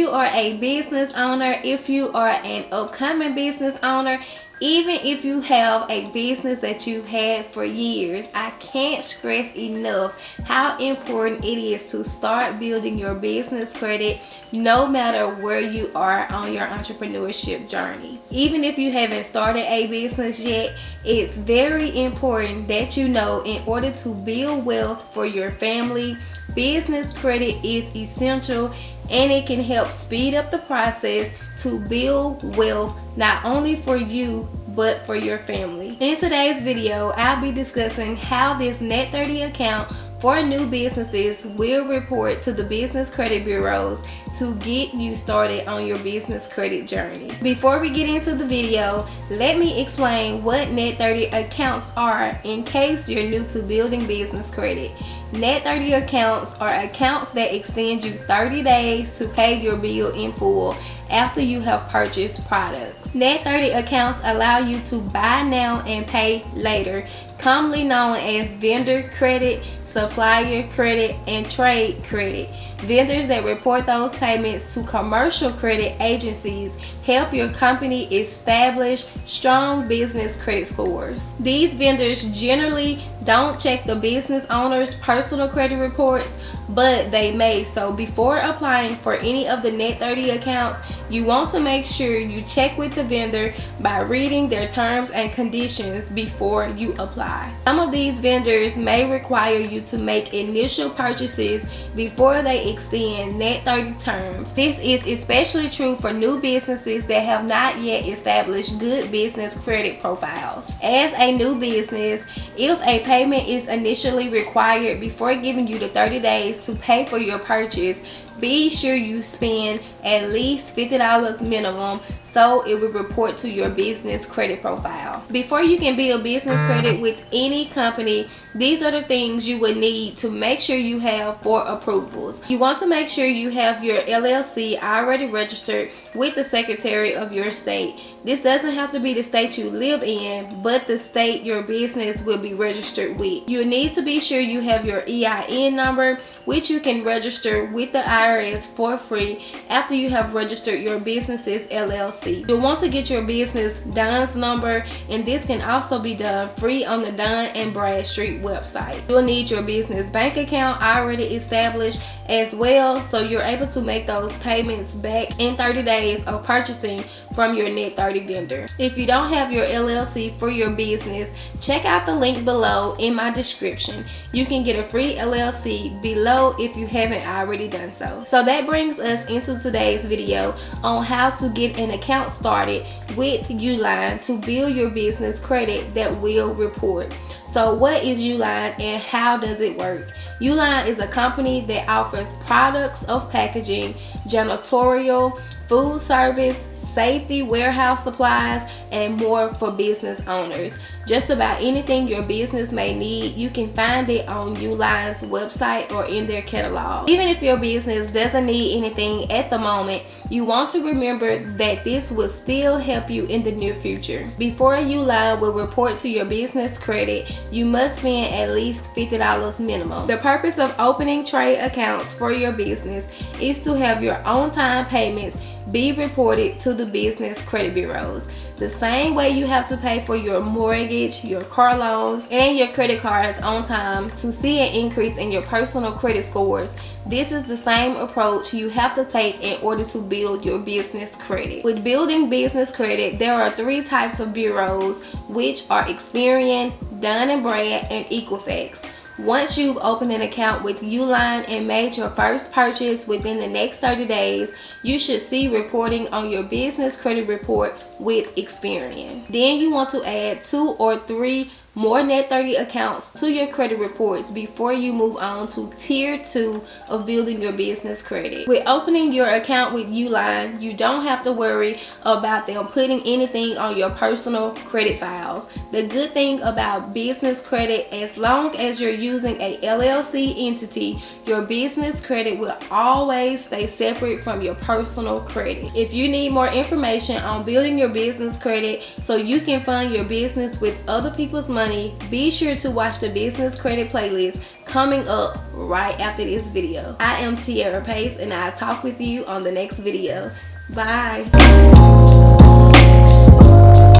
you are a business owner, if you are an upcoming business owner, even if you have a business that you've had for years, I can't stress enough how important it is to start building your business credit no matter where you are on your entrepreneurship journey. Even if you haven't started a business yet, it's very important that you know, in order to build wealth for your family, business credit is essential, and it can help speed up the process to build wealth not only for you but for your family. In today's video, I'll be discussing how this Net 30 account for new businesses will report to the business credit bureaus to get you started on your business credit journey. Before we get into the video, let me explain what Net 30 accounts are in case you're new to building business credit. Net 30 accounts are accounts that extend you 30 days to pay your bill in full after you have purchased products. Net 30 accounts allow you to buy now and pay later, commonly known as vendor credit, supplier credit, and trade credit. Vendors that report those payments to commercial credit agencies help your company establish strong business credit scores. These vendors generally don't check the business owner's personal credit reports, but they may. So before applying for any of the Net 30 accounts, you want to make sure you check with the vendor by reading their terms and conditions before you apply. Some of these vendors may require you to make initial purchases before they extend Net 30 terms. This is especially true for new businesses that have not yet established good business credit profiles. As a new business, if a payment is initially required before giving you the 30 days to pay for your purchase, be sure you spend at least $50 minimum so it will report to your business credit profile. Before you can build business credit with any company, these are the things you would need to make sure you have for approvals. You want to make sure you have your LLC already registered with the Secretary of your state. This doesn't have to be the state you live in, but the state your business will be registered with. You need to be sure you have your EIN number, which you can register with the IRS for free after you have registered your business's LLC. You'll want to get your business DUNS number, and this can also be done free on the Dun and Bradstreet website. You'll need your business bank account already established as well, so you're able to make those payments back in 30 days of purchasing from your Net 30 vendor. If you don't have your LLC for your business, check out the link below in my description. You can get a free LLC below if you haven't already done so. So that brings us into today's video on how to get an account started with Uline to build your business credit that will report. So what is Uline and how does it work? Uline is a company that offers products of packaging, janitorial, food service, safety, warehouse supplies, and more for business owners. Just about anything your business may need, you can find it on Uline's website or in their catalog. Even if your business doesn't need anything at the moment, you want to remember that this will still help you in the near future. Before Uline will report to your business credit, you must spend at least $50 minimum. The purpose of opening trade accounts for your business is to have your on-time payments be reported to the business credit bureaus. The same way you have to pay for your mortgage, your car loans, and your credit cards on time to see an increase in your personal credit scores, this is the same approach you have to take in order to build your business credit. With building business credit, there are 3 types of bureaus, which are Experian, Dun & Brad, and Equifax. Once you've opened an account with Uline and made your first purchase within the next 30 days, you should see reporting on your business credit report with Experian. Then you want to add 2 or 3 more Net 30 accounts to your credit reports before you move on to tier 2 of building your business credit. With opening your account with Uline, you don't have to worry about them putting anything on your personal credit files. The good thing about business credit, as long as you're using a LLC entity, Your business credit will always stay separate from your personal credit. If you need more information on building your business credit so you can fund your business with other people's money, be sure to watch the business credit playlist coming up right after this video. I am Tiara Pace, and I'll talk with you on the next video. Bye.